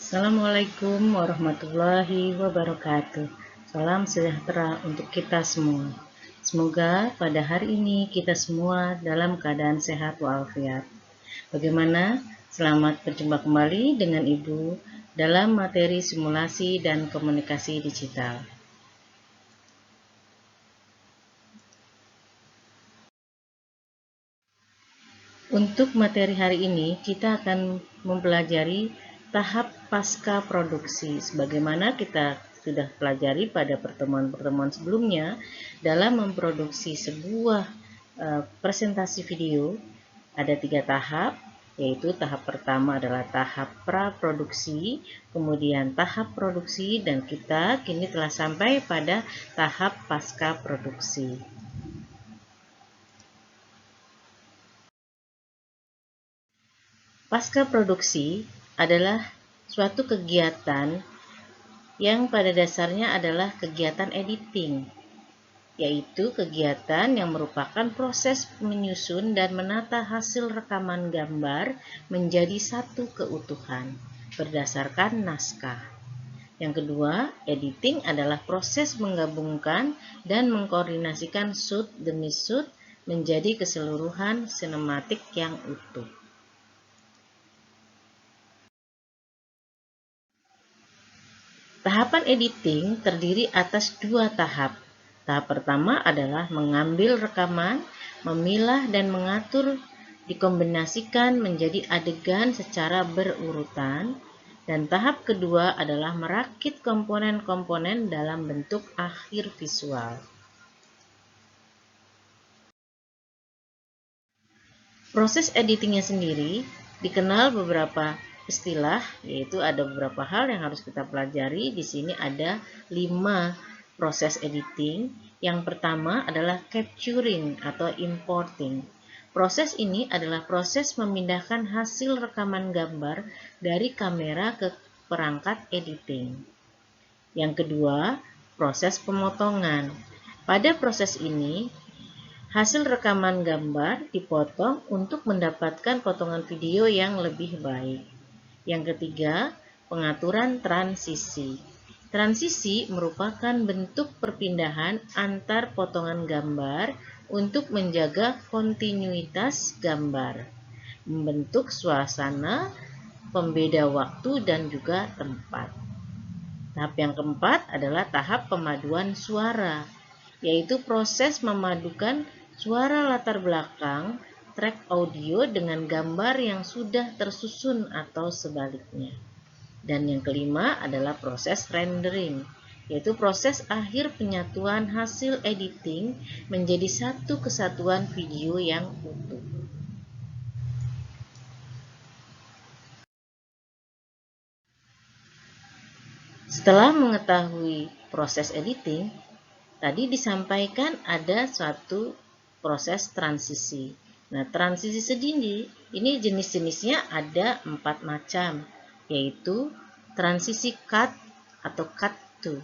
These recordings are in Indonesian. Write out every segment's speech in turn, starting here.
Assalamualaikum warahmatullahi wabarakatuh. Salam sejahtera untuk kita semua. Semoga pada hari ini kita semua dalam keadaan sehat walafiat. Bagaimana? Selamat berjumpa kembali dengan Ibu dalam materi simulasi dan komunikasi digital. Untuk materi hari ini, kita akan mempelajari tahap pasca produksi. Sebagaimana kita sudah pelajari pada pertemuan-pertemuan sebelumnya, dalam memproduksi sebuah presentasi video, ada 3 tahap, yaitu tahap pertama adalah tahap praproduksi, kemudian tahap produksi, dan kita kini telah sampai pada tahap pasca produksi. Pasca produksi adalah suatu kegiatan yang pada dasarnya adalah kegiatan editing, yaitu kegiatan yang merupakan proses menyusun dan menata hasil rekaman gambar menjadi satu keutuhan berdasarkan naskah. Yang kedua, editing adalah proses menggabungkan dan mengkoordinasikan shoot demi shoot menjadi keseluruhan sinematik yang utuh. Tahapan editing terdiri atas 2 tahap. Tahap pertama adalah mengambil rekaman, memilah dan mengatur, dikombinasikan menjadi adegan secara berurutan, dan tahap kedua adalah merakit komponen-komponen dalam bentuk akhir visual. Proses editingnya sendiri dikenal beberapa istilah, yaitu ada beberapa hal yang harus kita pelajari. Di sini ada 5 proses editing. Yang pertama adalah capturing atau importing. Proses ini adalah proses memindahkan hasil rekaman gambar dari kamera ke perangkat editing. Yang kedua, proses pemotongan. Pada proses ini, hasil rekaman gambar dipotong untuk mendapatkan potongan video yang lebih baik. Yang ketiga, pengaturan transisi. Transisi merupakan bentuk perpindahan antar potongan gambar untuk menjaga kontinuitas gambar, membentuk suasana, pembeda waktu, dan juga tempat. Tahap yang keempat adalah tahap pemaduan suara, yaitu proses memadukan suara latar belakang, track audio dengan gambar yang sudah tersusun atau sebaliknya. Dan yang kelima adalah proses rendering, yaitu proses akhir penyatuan hasil editing menjadi satu kesatuan video yang utuh. Setelah mengetahui proses editing, tadi disampaikan ada suatu proses transisi. Nah, transisi sendiri ini jenis-jenisnya ada 4 macam, yaitu transisi cut atau cut to.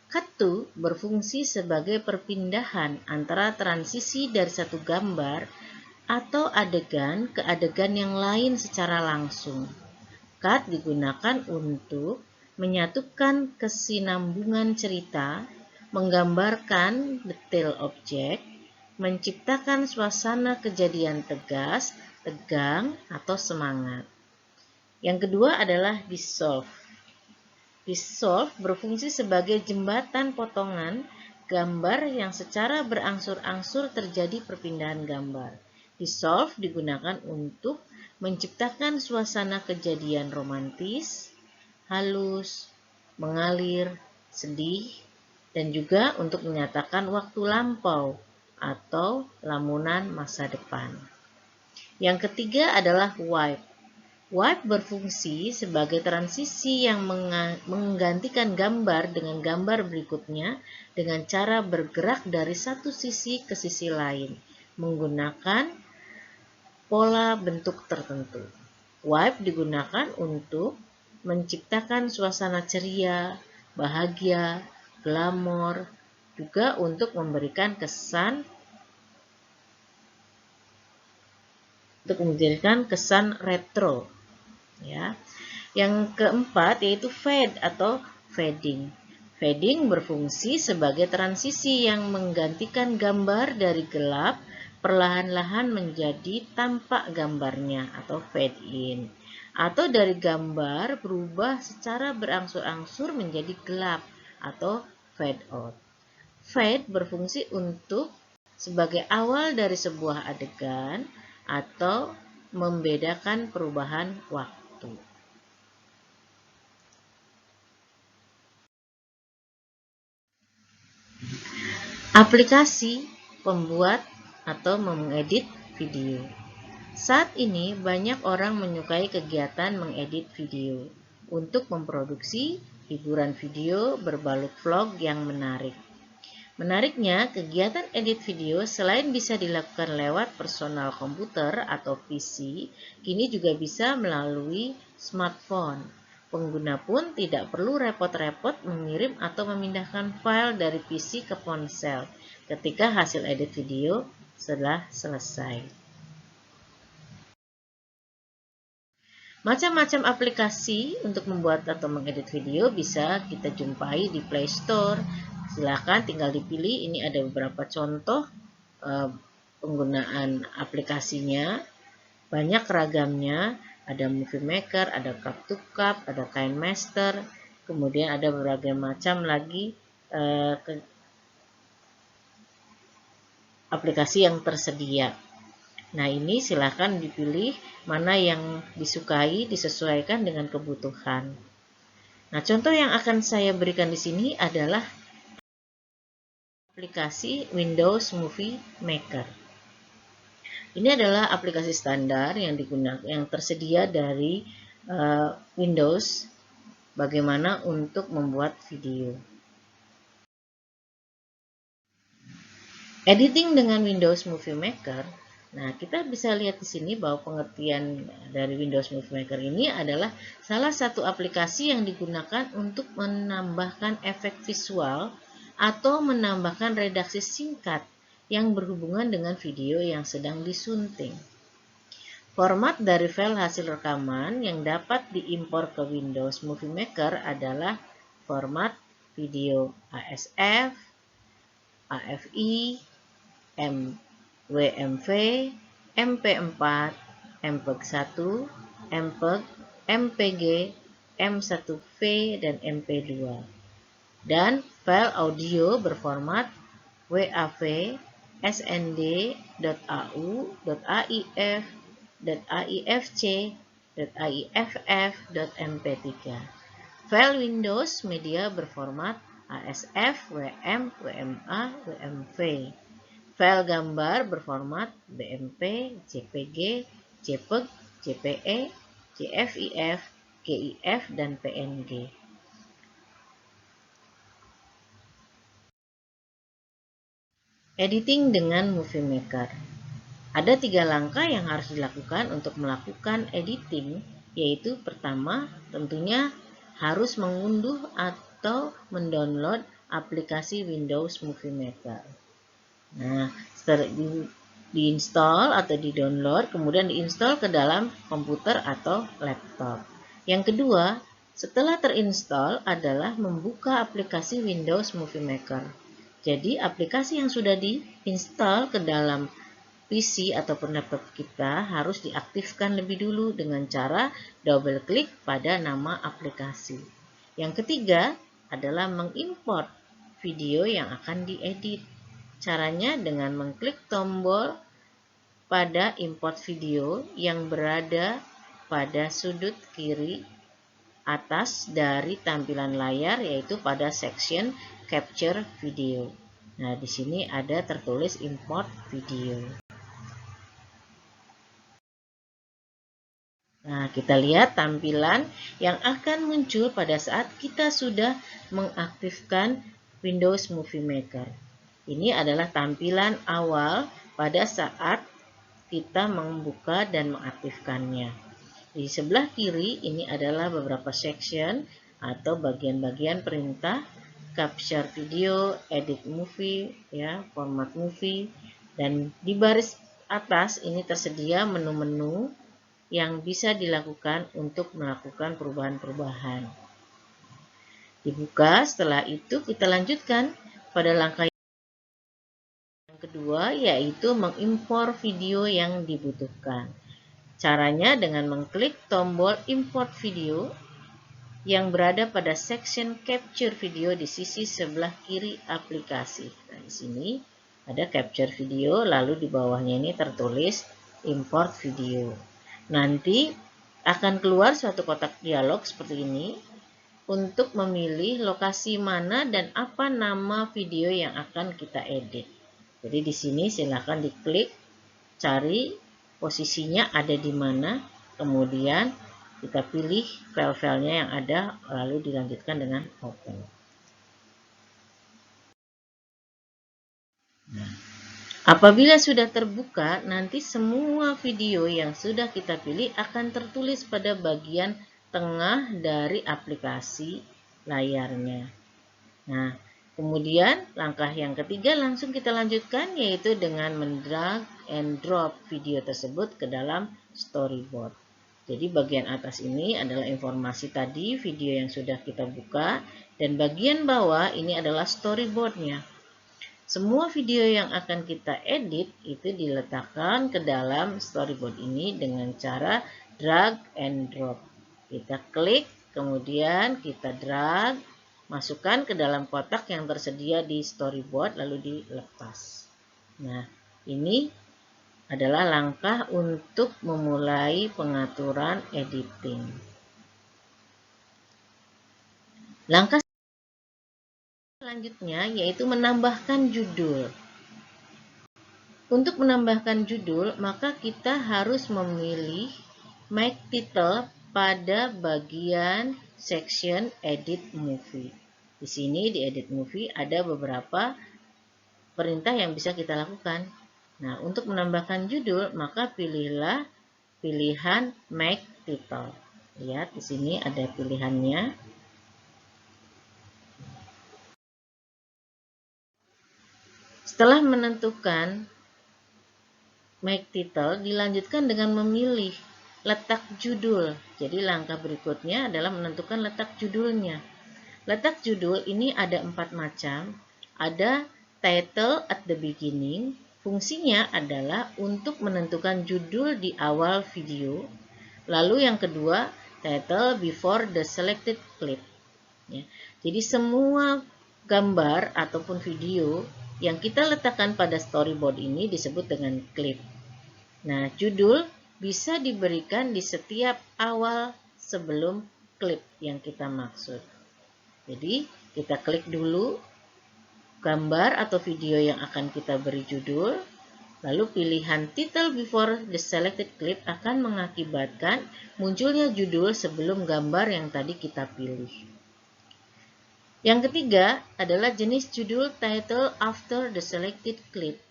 Cut to berfungsi sebagai perpindahan antara transisi dari satu gambar atau adegan ke adegan yang lain secara langsung. Cut digunakan untuk menyatukan kesinambungan cerita, menggambarkan detail objek, menciptakan suasana kejadian tegas, tegang, atau semangat. Yang kedua adalah dissolve. Dissolve berfungsi sebagai jembatan potongan gambar yang secara berangsur-angsur terjadi perpindahan gambar. Dissolve digunakan untuk menciptakan suasana kejadian romantis, halus, mengalir, sedih, dan juga untuk menyatakan waktu lampau atau lamunan masa depan. Yang ketiga adalah wipe. Wipe berfungsi sebagai transisi yang menggantikan gambar dengan gambar berikutnya dengan cara bergerak dari satu sisi ke sisi lain menggunakan pola bentuk tertentu. Wipe digunakan untuk menciptakan suasana ceria, bahagia, glamor, juga untuk memberikan kesan retro, ya. Yang keempat yaitu fade atau fading. Fading berfungsi sebagai transisi yang menggantikan gambar dari gelap perlahan-lahan menjadi tampak gambarnya atau fade in. Atau dari gambar berubah secara berangsur-angsur menjadi gelap atau fade out. Fade berfungsi untuk sebagai awal dari sebuah adegan atau membedakan perubahan waktu. Aplikasi pembuat atau mengedit video. Saat ini banyak orang menyukai kegiatan mengedit video untuk memproduksi hiburan video berbalut vlog yang menarik. Menariknya, kegiatan edit video selain bisa dilakukan lewat personal komputer atau PC, kini juga bisa melalui smartphone. Pengguna pun tidak perlu repot-repot mengirim atau memindahkan file dari PC ke ponsel ketika hasil edit video sudah selesai. Macam-macam aplikasi untuk membuat atau mengedit video bisa kita jumpai di Play Store. Silahkan tinggal dipilih, ini ada beberapa contoh penggunaan aplikasinya. Banyak ragamnya, ada Movie Maker, ada Cup2Cup, ada KineMaster, kemudian ada berbagai macam lagi aplikasi yang tersedia. Nah, ini silakan dipilih mana yang disukai, disesuaikan dengan kebutuhan. Nah, contoh yang akan saya berikan di sini adalah aplikasi Windows Movie Maker. Ini adalah aplikasi standar yang digunakan, yang tersedia dari Windows bagaimana untuk membuat video. Editing dengan Windows Movie Maker. Nah, kita bisa lihat di sini bahwa pengertian dari Windows Movie Maker ini adalah salah satu aplikasi yang digunakan untuk menambahkan efek visual atau menambahkan redaksi singkat yang berhubungan dengan video yang sedang disunting. Format dari file hasil rekaman yang dapat diimpor ke Windows Movie Maker adalah format video ASF, AFI, WMV, MP4, MPEG-1, MPEG, MPG, M1V, dan MP2. Dan file audio berformat WAV, SND.AU, .AIF, .AIFC, .AIFF, .mp3. File Windows Media berformat ASF, WM, WMA, WMV. File gambar berformat BMP, JPG, JPEG, JPE, JFIF, GIF, dan PNG. Editing dengan Movie Maker. Ada 3 langkah yang harus dilakukan untuk melakukan editing, yaitu pertama, tentunya harus mengunduh atau mendownload aplikasi Windows Movie Maker. Nah, setelah diinstal atau di-download, kemudian diinstal ke dalam komputer atau laptop. Yang kedua, setelah terinstall adalah membuka aplikasi Windows Movie Maker. Jadi, aplikasi yang sudah diinstal ke dalam PC ataupun laptop kita harus diaktifkan lebih dulu dengan cara double klik pada nama aplikasi. Yang ketiga adalah mengimport video yang akan diedit. Caranya dengan mengklik tombol pada import video yang berada pada sudut kiri atas dari tampilan layar, yaitu pada section capture video. Nah, di sini ada tertulis import video. Nah, kita lihat tampilan yang akan muncul pada saat kita sudah mengaktifkan Windows Movie Maker. Ini adalah tampilan awal pada saat kita membuka dan mengaktifkannya. Di sebelah kiri ini adalah beberapa section atau bagian-bagian perintah, capture video, edit movie, ya, format movie, dan di baris atas ini tersedia menu-menu yang bisa dilakukan untuk melakukan perubahan-perubahan. Dibuka, setelah itu kita lanjutkan pada langkah yang kedua, yaitu mengimpor video yang dibutuhkan. Caranya dengan mengklik tombol import video yang berada pada section capture video di sisi sebelah kiri aplikasi. Nah, di sini ada capture video, lalu di bawahnya ini tertulis import video. Nanti akan keluar suatu kotak dialog seperti ini untuk memilih lokasi mana dan apa nama video yang akan kita edit. Jadi di sini silakan diklik, cari posisinya ada di mana, kemudian kita pilih file-filenya yang ada, lalu dilanjutkan dengan open. Nah, apabila sudah terbuka, nanti semua video yang sudah kita pilih akan tertulis pada bagian tengah dari aplikasi layarnya. Nah, kemudian langkah yang ketiga langsung kita lanjutkan, yaitu dengan mendrag and drop video tersebut ke dalam storyboard. Jadi bagian atas ini adalah informasi tadi video yang sudah kita buka, dan bagian bawah ini adalah storyboardnya. Semua video yang akan kita edit itu diletakkan ke dalam storyboard ini dengan cara drag and drop. Kita klik, kemudian kita drag, masukkan ke dalam kotak yang tersedia di storyboard, lalu dilepas. Nah, ini adalah langkah untuk memulai pengaturan editing. Langkah selanjutnya yaitu menambahkan judul. Untuk menambahkan judul, maka kita harus memilih make title pada bagian section edit movie. Di sini di edit movie ada beberapa perintah yang bisa kita lakukan. Nah, untuk menambahkan judul, maka pilihlah pilihan make title. Lihat di sini ada pilihannya. Setelah menentukan make title, dilanjutkan dengan memilih letak judul. Jadi langkah berikutnya adalah menentukan letak judulnya. Letak judul ini ada 4 macam. Ada title at the beginning. Fungsinya adalah untuk menentukan judul di awal video. Lalu yang kedua, title before the selected clip. Ya. Jadi semua gambar ataupun video yang kita letakkan pada storyboard ini disebut dengan clip. Nah, judul bisa diberikan di setiap awal sebelum klip yang kita maksud. Jadi, kita klik dulu gambar atau video yang akan kita beri judul, lalu pilihan title before the selected clip akan mengakibatkan munculnya judul sebelum gambar yang tadi kita pilih. Yang ketiga adalah jenis judul title after the selected clip.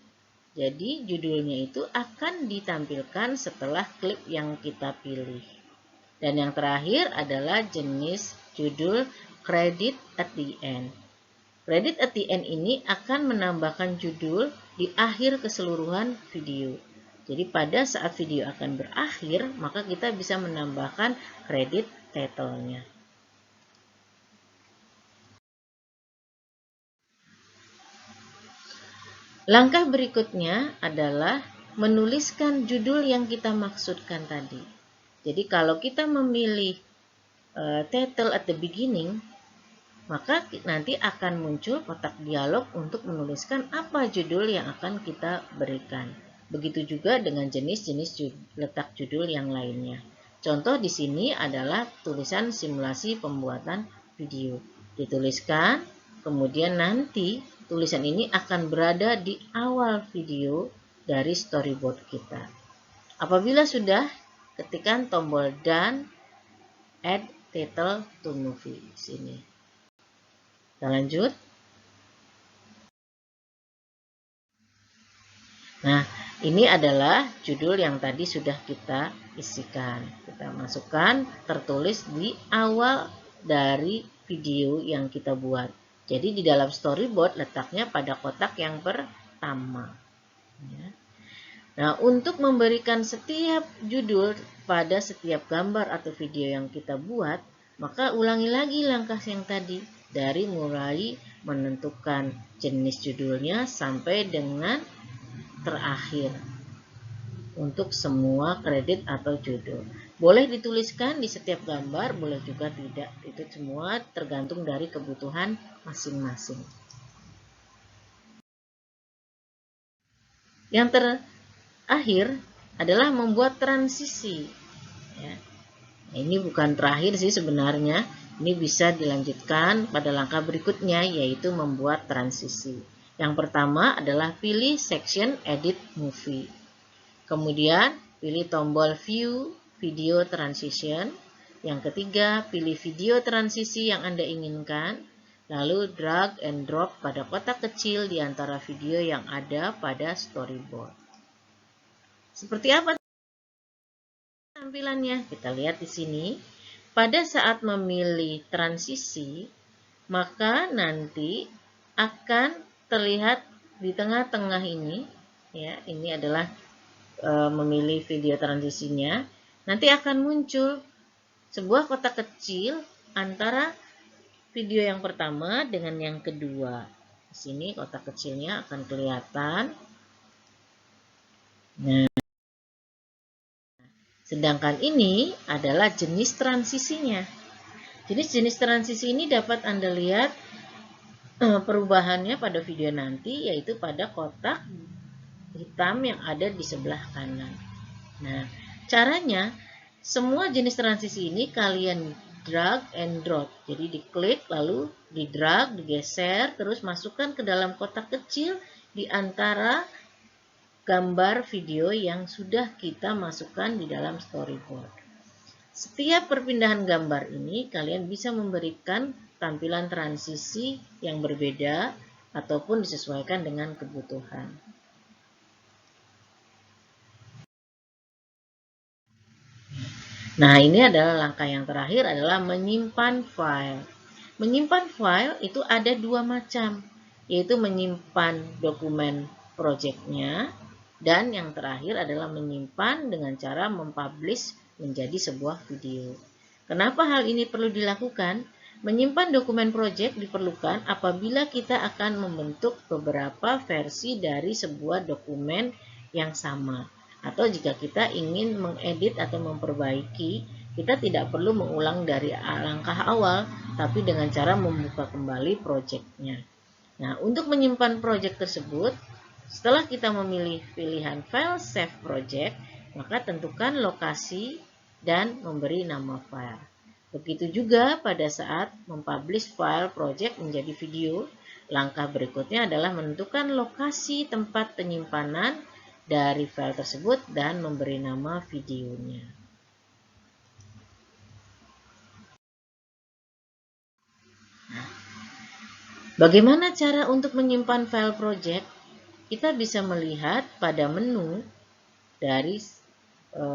Jadi judulnya itu akan ditampilkan setelah klip yang kita pilih. Dan yang terakhir adalah jenis judul credit at the end. Credit at the end ini akan menambahkan judul di akhir keseluruhan video. Jadi pada saat video akan berakhir, maka kita bisa menambahkan credit title-nya. Langkah berikutnya adalah menuliskan judul yang kita maksudkan tadi. Jadi kalau kita memilih title at the beginning, maka nanti akan muncul kotak dialog untuk menuliskan apa judul yang akan kita berikan. Begitu juga dengan jenis-jenis letak judul yang lainnya. Contoh di sini adalah tulisan simulasi pembuatan video. Dituliskan, kemudian nanti tulisan ini akan berada di awal video dari storyboard kita. Apabila sudah, ketikkan tombol Done, Add Title to Movie. Sini. Kita lanjut. Nah, ini adalah judul yang tadi sudah kita isikan. Kita masukkan, tertulis di awal dari video yang kita buat. Jadi di dalam storyboard letaknya pada kotak yang pertama. Ya. Nah, untuk memberikan setiap judul pada setiap gambar atau video yang kita buat, maka ulangi lagi langkah yang tadi dari mulai menentukan jenis judulnya sampai dengan terakhir untuk semua kredit atau judul. Boleh dituliskan di setiap gambar, boleh juga tidak. Itu semua tergantung dari kebutuhan masing-masing. Yang terakhir adalah membuat transisi. Ya. Ini bukan terakhir sih sebenarnya. Ini bisa dilanjutkan pada langkah berikutnya, yaitu membuat transisi. Yang pertama adalah pilih section Edit Movie. Kemudian pilih tombol View Video Transition. Yang ketiga, pilih video transisi yang Anda inginkan. Lalu drag and drop pada kotak kecil di antara video yang ada pada storyboard. Seperti apa tampilannya? Kita lihat di sini. Pada saat memilih transisi, maka nanti akan terlihat di tengah-tengah ini, ya, ini adalah memilih video transisinya, nanti akan muncul sebuah kotak kecil antara video yang pertama dengan yang kedua. Di sini kotak kecilnya akan kelihatan. Nah, sedangkan ini adalah jenis transisinya. Jenis-jenis transisi ini dapat Anda lihat perubahannya pada video nanti, yaitu pada kotak hitam yang ada di sebelah kanan. Nah, caranya semua jenis transisi ini kalian drag and drop. Jadi diklik lalu di drag, digeser, terus masukkan ke dalam kotak kecil di antara gambar video yang sudah kita masukkan di dalam storyboard. Setiap perpindahan gambar ini kalian bisa memberikan tampilan transisi yang berbeda ataupun disesuaikan dengan kebutuhan. Nah, ini adalah langkah yang terakhir adalah menyimpan file. Menyimpan file itu ada dua macam, yaitu menyimpan dokumen projectnya dan yang terakhir adalah menyimpan dengan cara mempublish menjadi sebuah video. Kenapa hal ini perlu dilakukan? Menyimpan dokumen project diperlukan apabila kita akan membentuk beberapa versi dari sebuah dokumen yang sama. Atau jika kita ingin mengedit atau memperbaiki, kita tidak perlu mengulang dari langkah awal, tapi dengan cara membuka kembali project-nya. Nah, untuk menyimpan project tersebut, setelah kita memilih pilihan file save project, maka tentukan lokasi dan memberi nama file. Begitu juga pada saat mempublish file project menjadi video, langkah berikutnya adalah menentukan lokasi tempat penyimpanan dari file tersebut dan memberi nama videonya. Bagaimana cara untuk menyimpan file project? Kita bisa melihat pada menu dari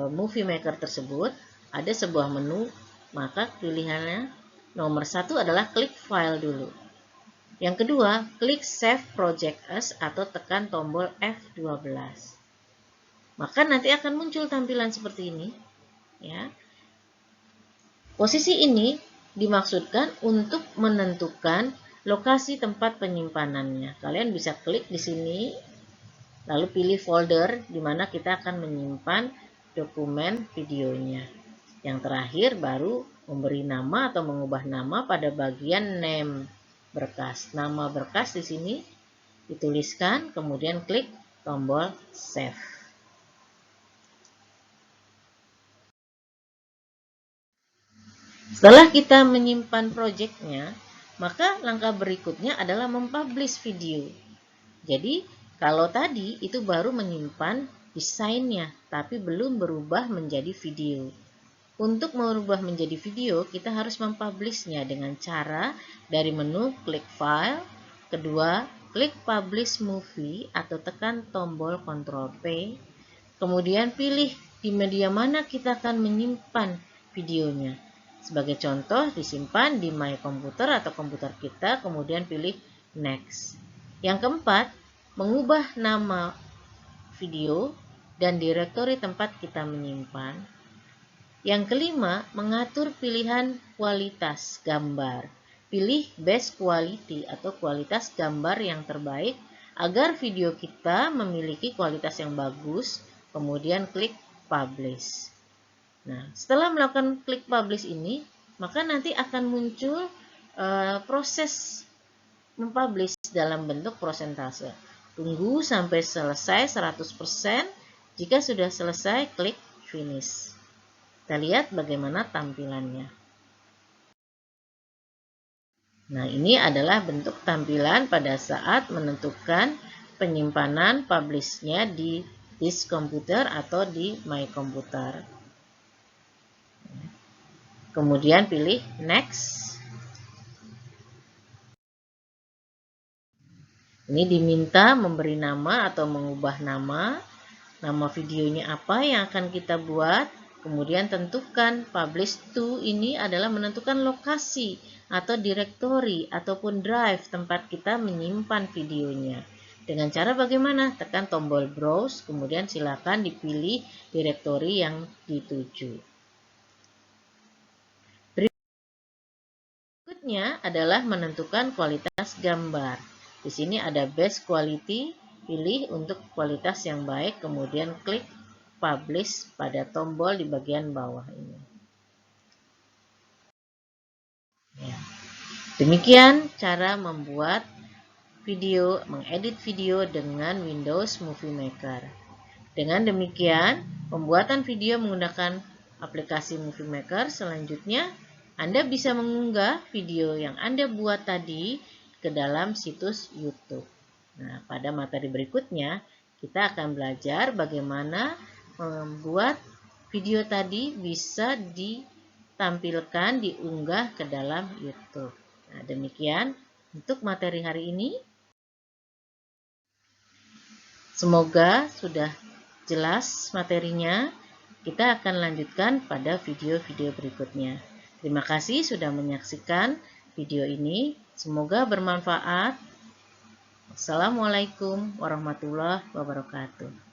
Movie Maker tersebut, ada sebuah menu, maka pilihannya nomor 1 adalah klik file dulu. Yang kedua, klik Save Project As atau tekan tombol F12. Maka nanti akan muncul tampilan seperti ini. Ya. Posisi ini dimaksudkan untuk menentukan lokasi tempat penyimpanannya. Kalian bisa klik di sini, lalu pilih folder di mana kita akan menyimpan dokumen videonya. Yang terakhir baru memberi nama atau mengubah nama pada bagian name berkas. Nama berkas di sini dituliskan, kemudian klik tombol save. Setelah kita menyimpan projectnya, maka langkah berikutnya adalah mempublish video. Jadi, kalau tadi itu baru menyimpan desainnya, tapi belum berubah menjadi video. Untuk merubah menjadi video, kita harus mempublishnya dengan cara dari menu klik file, kedua klik publish movie atau tekan tombol Ctrl P, kemudian pilih di media mana kita akan menyimpan videonya. Sebagai contoh, disimpan di My Computer atau komputer kita, kemudian pilih Next. Yang keempat, mengubah nama video dan direktori tempat kita menyimpan. Yang kelima, mengatur pilihan kualitas gambar. Pilih best quality atau kualitas gambar yang terbaik agar video kita memiliki kualitas yang bagus, kemudian klik publish. Nah, setelah melakukan klik publish ini, maka nanti akan muncul proses mempublish dalam bentuk prosentase. Tunggu sampai selesai 100%. Jika sudah selesai, klik finish. Kita lihat bagaimana tampilannya. Nah, ini adalah bentuk tampilan pada saat menentukan penyimpanan publish-nya di disk komputer atau di my komputer. Kemudian pilih next. Ini diminta memberi nama atau mengubah nama videonya apa yang akan kita buat. Kemudian tentukan publish to ini adalah menentukan lokasi atau direktori ataupun drive tempat kita menyimpan videonya. Dengan cara bagaimana? Tekan tombol browse, kemudian silakan dipilih direktori yang dituju. Berikutnya adalah menentukan kualitas gambar. Di sini ada best quality, pilih untuk kualitas yang baik, kemudian klik publish pada tombol di bagian bawah ini. Ya. Demikian cara membuat video, mengedit video dengan Windows Movie Maker. Dengan demikian, pembuatan video menggunakan aplikasi Movie Maker. Selanjutnya, Anda bisa mengunggah video yang Anda buat tadi ke dalam situs YouTube. Nah, pada materi berikutnya, kita akan belajar bagaimana membuat video tadi bisa ditampilkan, diunggah ke dalam YouTube. Nah, demikian untuk materi hari ini. Semoga sudah jelas materinya. Kita akan lanjutkan pada video-video berikutnya. Terima kasih sudah menyaksikan video ini. Semoga bermanfaat. Assalamualaikum warahmatullahi wabarakatuh.